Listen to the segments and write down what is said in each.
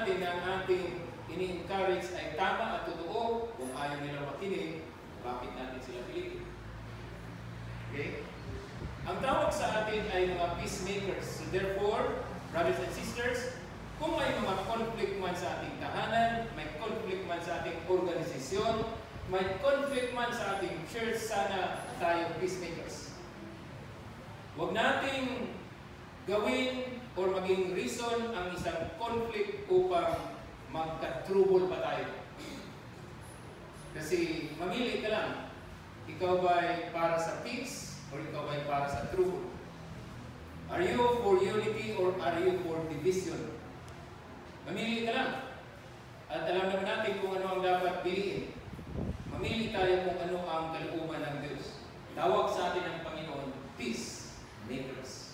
natin na ang ating ini-encourage ay tama at totoo, kung ayaw nila makinig, bakit natin sila pilitin? Okay? Ang tawag sa atin ay mga peacemakers. So therefore, brothers and sisters, kung may mga conflict man sa ating tahanan, may conflict man sa ating organisasyon, may conflict man sa ating church, sana tayo peacemakers. Huwag nating gawin or maging reason ang isang conflict upang magka-trouble pa tayo. Kasi mamili ka lang. Ikaw ba'y para sa peace or ikaw ba'y para sa trouble? Are you for unity or are you for division? Mamili ka lang. At alam naman natin kung ano ang dapat piliin. Mamili tayo kung ano ang kalooban ng Diyos. Tawag sa atin ng Panginoon, peace makers.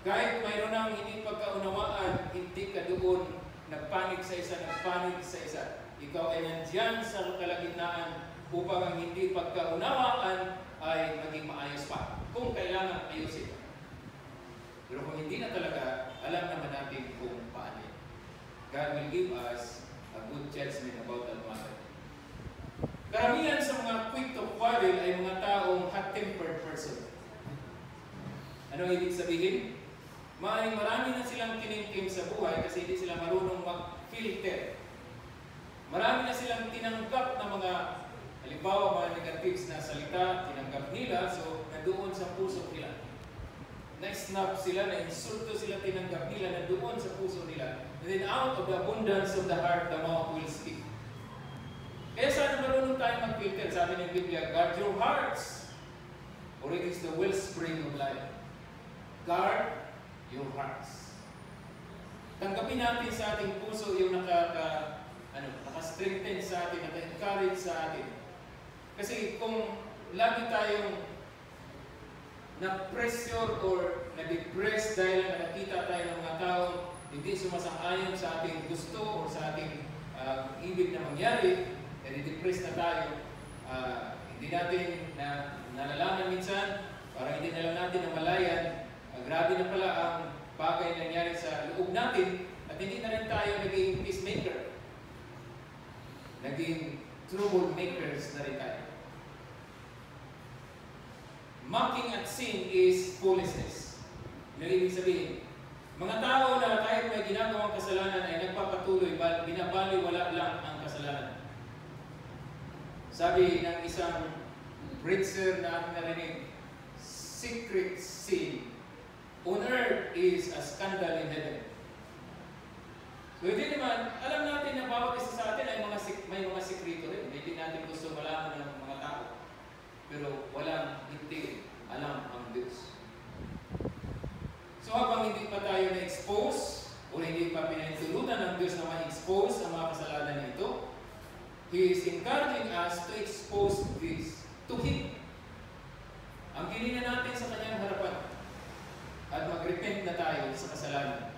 Kahit mayroon ng hindi pagkaunawaan, hindi ka doon nagpanik sa isa, nagpanik sa isa. Ikaw ay nandiyan sa kalagitnaan upang ang hindi pagkaunawaan ay maging maayos pa. Kung kailangan ayusin. Pero kung hindi na talaga, alam naman natin kung paano. God will give us a good judgment about that matter. Karamihan sa mga quick to quarrel ay mga taong hot-tempered person. Ano ibig sabihin? Marami na silang kinimkim sa buhay kasi hindi sila marunong mag-filter. Marami na silang tinanggap na mga, halimbawa mga negatives na salita, tinanggap nila, so nandoon sa puso nila. Na-snap sila, na-insulto sila, tinanggap nila, nandoon sa puso nila. And then out of the abundance of the heart, the mouth will speak. Kaya sana marunong tayo mag-filter. Sabi ng Biblia, guard your hearts, or it is the wellspring of life. Guard your hearts. Tanggapin natin sa ating puso yung naka-strengthen sa atin, naka-encourage sa atin. Kasi kung lagi tayong na-pressure or na-depress dahil nakakita tayo ng mga tao hindi sumasang-ayon sa ating gusto o sa ating ibig na mangyari, na-depress na tayo, hindi natin nalalaman minsan, parang hindi na lang natin namalayan, grabe na pala ang bagay na nangyari sa loob natin at hindi na rin tayo naging peacemaker. Naging troublemakers na rin tayo. Mocking at sin is foolishness. Ano ibig sabihin? Mga tao na kahit may ginagawang kasalanan ay nagpapatuloy, binabaliwala lang ang kasalanan. Sabi ng isang preacher na ating narinig, secret sin on earth is a scandal in heaven. So hindi naman, alam natin na bawat isa sa atin ay may mga sekreto rin. Hindi natin gusto malaman ng mga tao. Pero walang hindi alam ang Diyos. So habang hindi pa tayo na-expose o hindi pa pinahintulutan ng Diyos na ma-expose ang mga kasalanan nito, He is encouraging us to expose this to Him. Ang ginina natin sa Kanyang harapan at mag-repent na tayo sa kasalanan.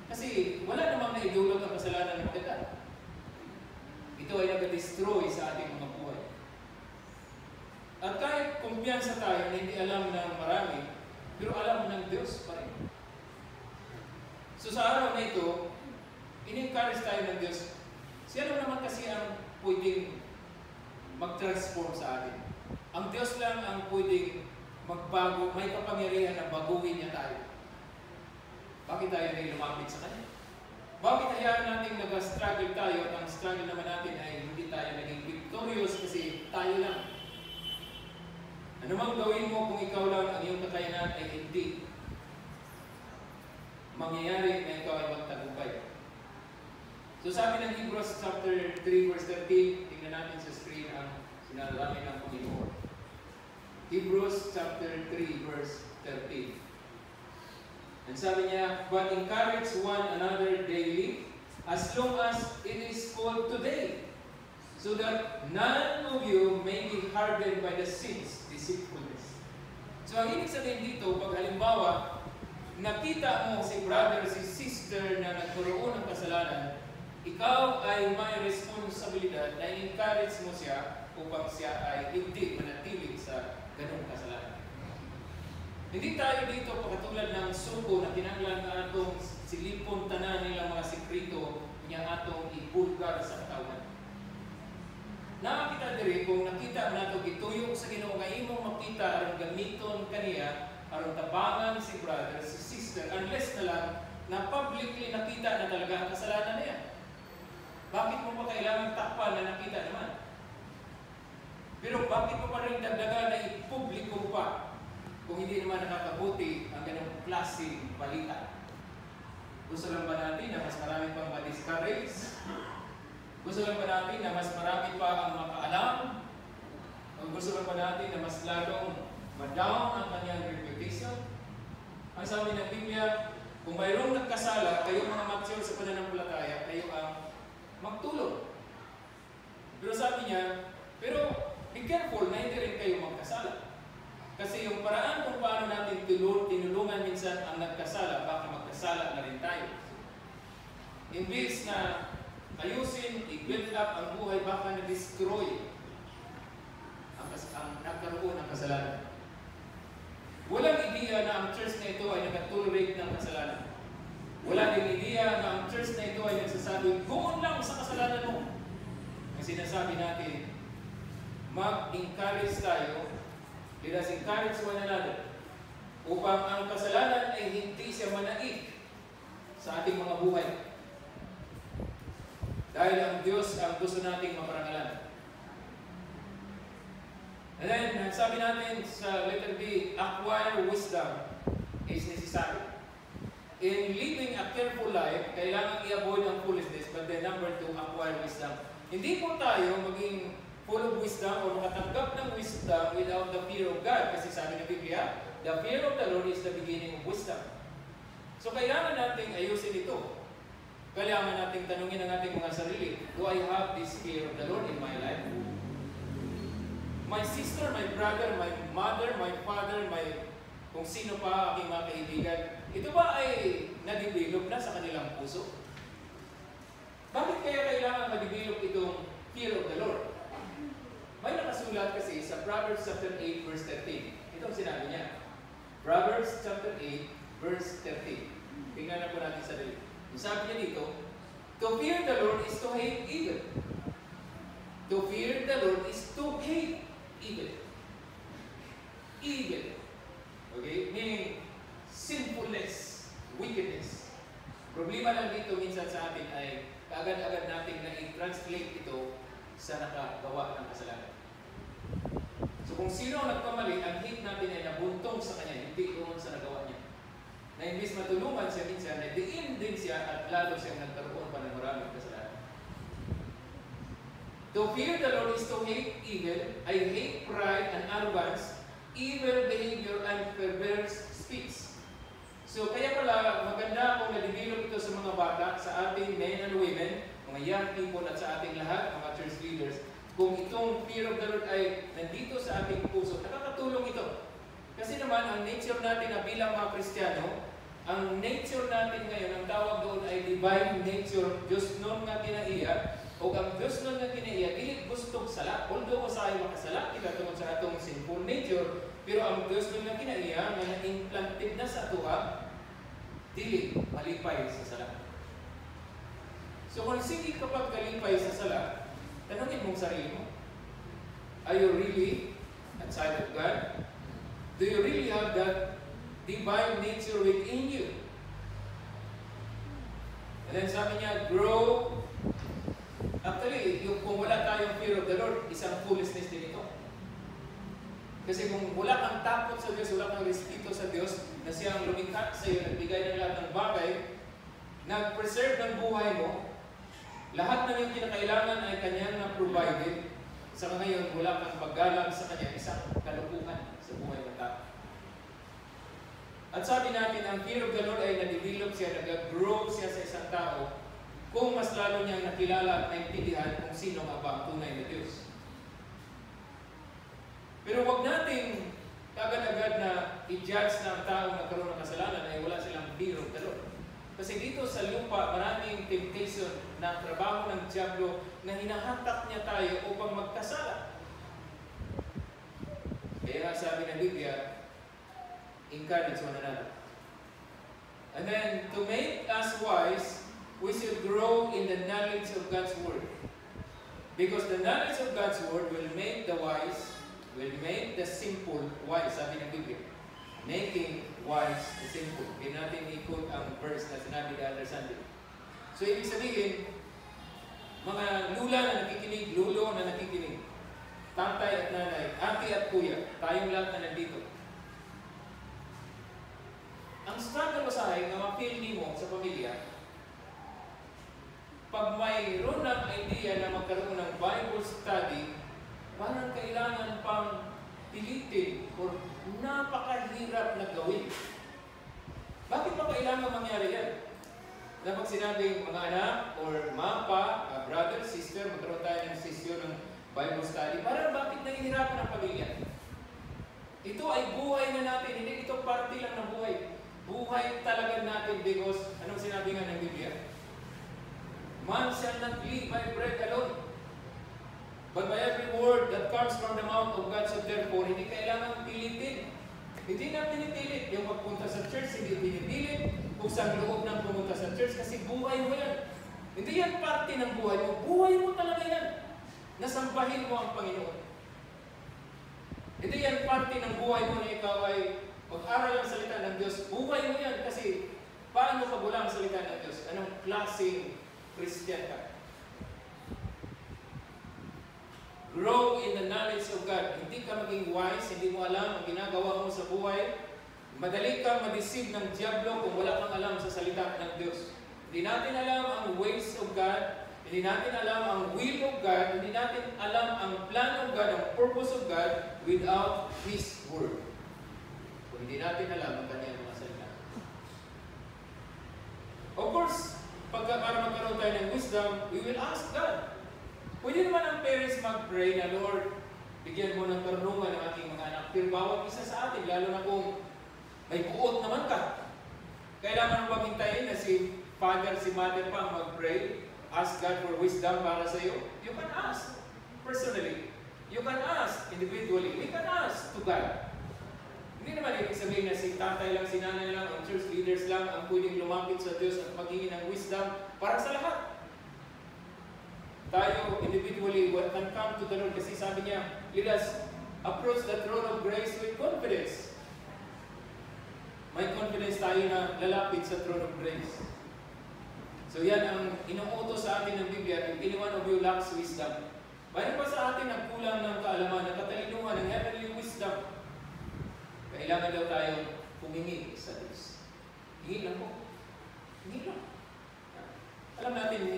Kasi wala namang naidulot ang kasalanan ng maganda. Ito ay nag-destroy sa ating mga buhay. At kahit kumpiyansa tayo na hindi alam ng marami, pero alam ng Diyos pa rin. So sa araw na ito, in-encourage tayo ng Diyos. Siya naman kasi ang pwedeng mag-transform sa atin. Ang Diyos lang ang pwedeng magbago, may kapangyarihan na baguhin niya tayo. Bakit tayo na lumapit sa Kanya? Bakit hayaan natin nag-struggle tayo at ang struggle naman natin ay hindi tayo naging victorious kasi tayo lang. Ano mang gawin mo kung ikaw lang ang iyong kakayanan ay hindi mangyayari na ikaw ay magtagumpay. So sabi ng Hebrews chapter 3 verse 13, tingnan natin sa screen ang sinalangin ng Panginoon. Hebrews chapter 3 verse 13. And sabi niya, but encourage one another daily as long as it is called today, so that none of you may be hardened by the sin's deceitfulness. So ang ibig sabihin dito, pag halimbawa, nakita mo si brother, si sister na nagkaroon ng kasalanan, ikaw ay may responsibilidad na encourage mo siya upang siya ay hindi manatili sa ganung kasalanan. Hindi tayo dito pagkatulad ng suko na kinanglan na itong silipon tanan nilang mga na diri kung nakita nato gituyo sa Ginoo nga imong makita aron gamiton kaniya aron tabangan si brother, si sister, unless na lang na publicly nakita na talaga ang kasalanan niya. Bakit mo pa kailangan takpan na nakita naman? Pero bakit mo pa rin dagdagan na ipubliko pa kung hindi naman nakakabuti ang ganong klaseng balita? Gusto lang ba natin na mas marami pang ma-discourage? Gusto lang ba natin na mas marami pa ang makaalam? O gusto lang ba natin na mas lalong ma-down ang kanyang reputation? Ang sabi ng Biblia, kung mayroong nagkasala, kayo mga mature sa pananampalataya, kayo ang magtulong. Pero sabi niya, pero be careful na hindi rin kayo magkasala. Kasi yung paraan kung paano natin tinulungan minsan ang nagkasala, baka magkasala na rin tayo. Imbis na ayusin, i-build up ang buhay, baka na-destroy ang nagkaroon ng kasalanan. Walang ideya na ang church na ito ay nag-tolerate ng kasalanan. Wala din ideya na ang church na ito ay nagsasabi, goon lang sa kasalanan mo. Ang sinasabi natin, mag-encourage tayo, let us encourage one another, upang ang kasalanan ay hindi siya manaig sa ating mga buhay. Dahil ang Diyos ang gusto nating maparangalan. And then, sabi natin sa letter B, acquire wisdom is necessary. In living a careful life, kailangan i-avoid ang foolishness, but then number 2, acquire wisdom. Hindi po tayo maging full of wisdom o makatanggap ng wisdom without the fear of God. Kasi sabi ng Biblia, the fear of the Lord is the beginning of wisdom. So kailangan natin ayusin ito. Kailangan natin tanungin ang ating mga sarili, do I have this fear of the Lord in my life? My sister, my brother, my mother, my father, kung sino pa aking mga kaibigan, ito ba ay na-develop na sa kanilang puso? Bakit kaya kailangan ma-develop itong fear of the Lord? May nakasulat kasi sa Proverbs chapter 8 verse 13. Itong sinabi niya. Proverbs chapter 8 verse 13. Tingnan na po natin sa dali. Sabi niya dito, to fear the Lord is to hate evil. To fear the Lord is to hate evil. Evil. Okay? Meaning, sinfulness, wickedness. Problema lang dito minsan sa atin ay agad-agad natin na i-translate ito sa nakagawa ng kasalanan. So kung sino ang nagkamali, ang hate natin ay nabuntong sa kanya, hindi doon sa nagawa niya. Na imbis matulungan siya minsan, na diin din siya at lalo siyang nagkaroon pa ng maraming kasalanan. To fear the Lord is to hate evil. I hate pride and arrogance, evil behavior and perverse speech. So kaya pala maganda kung na-develop ito sa mga bata, sa ating men and women, mga young people at sa ating lahat, mga church leaders, kung itong fear of the Lord ay nandito sa ating puso, nakakatulong ito. Kasi naman, ang nature natin na bilang mga Kristiyano, ang nature natin ngayon, ang tawag doon ay divine nature, Diyos nun nga kinaiya, o ang Diyos nun nga kinaiya, dili gustong sala. Although masahay makasala, kita tungkol sa atong sinful nature, pero ang Diyos nun nga kinaiya, nga na-implanted na sa tuwa, dili malipay sa sala. So kung sige kapag kalipay sa sala, tanungin mong sarili mo, are you really a child of God? Do you really have that divine nature within you? And then sabi niya, grow. Actually, kung wala tayong fear of the Lord, isang foolishness din ito. Kasi kung wala kang takot sa Diyos, wala kang respeto sa Diyos, na siyang lumikha sa iyo, nagbigay ng lahat ng bagay, nag-preserve ng buhay mo, lahat ng yung kinakailangan ay kanyang na-provided. Sa ngayon, wala kang paggalang sa kanya, isang kalukuhan sa buhay ng tao. At sabi natin, ang fear of the Lord ay na-develop siya, nag-grow siya sa isang tao kung mas lalo niyang nakilala at naintindihan kung sino nga ba ang tunay na Diyos. Pero wag natin agad-agad na i-judge na ang taong nagkaroon ng kasalanan ay wala silang fear of the Lord. Kasi dito sa lupa, maraming temptation na trabaho ng diablo na hinahatak niya tayo upang magkasala. Kaya nga sabi ng Biblia, encourage one another. And then, to make us wise, we should grow in the knowledge of God's Word. Because the knowledge of God's Word will make the wise, will make the simple wise, sabi ng Biblia. Making wise the simple. Hindi natin ikot ang verse na sinabi the other Sunday. So, ibig sabihin, mga lula na nakikinig, lulo na nakikinig, tatay at nanay, ate at kuya, tayong lahat na nandito. Ang struggle mo sa akin, na mapili mo sa pamilya, pag mayroon ng idea na magkaroon ng Bible study, parang kailangan pang pilitin o napakahirap na gawin. Bakit pa kailangan mangyari yan? Na pag sinabing mga anak or mapa, brother, sister, magkaroon tayo ng sesyon ng Bible study, parang bakit nahihirapan ang pamilya? Ito ay buhay na natin, hindi ito parte lang ng buhay. Buhay talaga natin because, anong sinabi nga ng Biblia? Man shall not live by bread alone, but by every word that comes from the mouth of God. So therefore, hindi kailangan pilitin. Hindi na pinipilit yung pagpunta sa church, hindi pinipilit kung saan loob ng pumunta sa church kasi buhay mo yan. Hindi yan parte ng buhay mo. Buhay mo talaga yan. Nasampahin mo ang Panginoon. Hindi yan parte ng buhay mo na ikaw ay mag-aral ang salita ng Diyos. Buhay mo yan kasi paano pag wala ang salita ng Diyos? Anong klaseng Christian ka? Grow in the knowledge of God. Hindi ka maging wise, hindi mo alam ang ginagawa mo sa buhay. Madali kang ma-deceive ng diablo kung wala kang alam sa salita ng Diyos. Hindi natin alam ang ways of God, hindi natin alam ang will of God, hindi natin alam ang plan of God, ang purpose of God without His Word. Kung hindi natin alam ang kanyang mga salita. Of course, para magkaroon tayo ng wisdom, we will ask God. Pwede naman ang parents mag-pray na, Lord, bigyan mo ng karunungan ng aking mga anak. Pero bawat isa sa atin, lalo na kung may buot naman ka. Kailangan mo bang hintayin na si father, si mother pa mag-pray? Ask God for wisdom para sa iyo? You can ask personally. You can ask individually. We can ask to God. Hindi naman ibig sabihin na si tatay lang, si nanay lang, ang church leaders lang ang pwedeng lumapit sa Diyos at maghingi ng wisdom para sa lahat. Tayo individually can come to the Lord kasi sabi niya, let us approach the throne of grace with confidence. May confidence tayo na lalapit sa throne of grace. So yan ang inuutos sa atin ng Biblia, if anyone of you lacks wisdom. Mayroon pa sa atin ang kulang ng kaalaman, ng katalinuhan, ng heavenly wisdom. Kailangan daw tayo humingi sa Diyos. Hingi lang po. Hingi lang. Alam natin,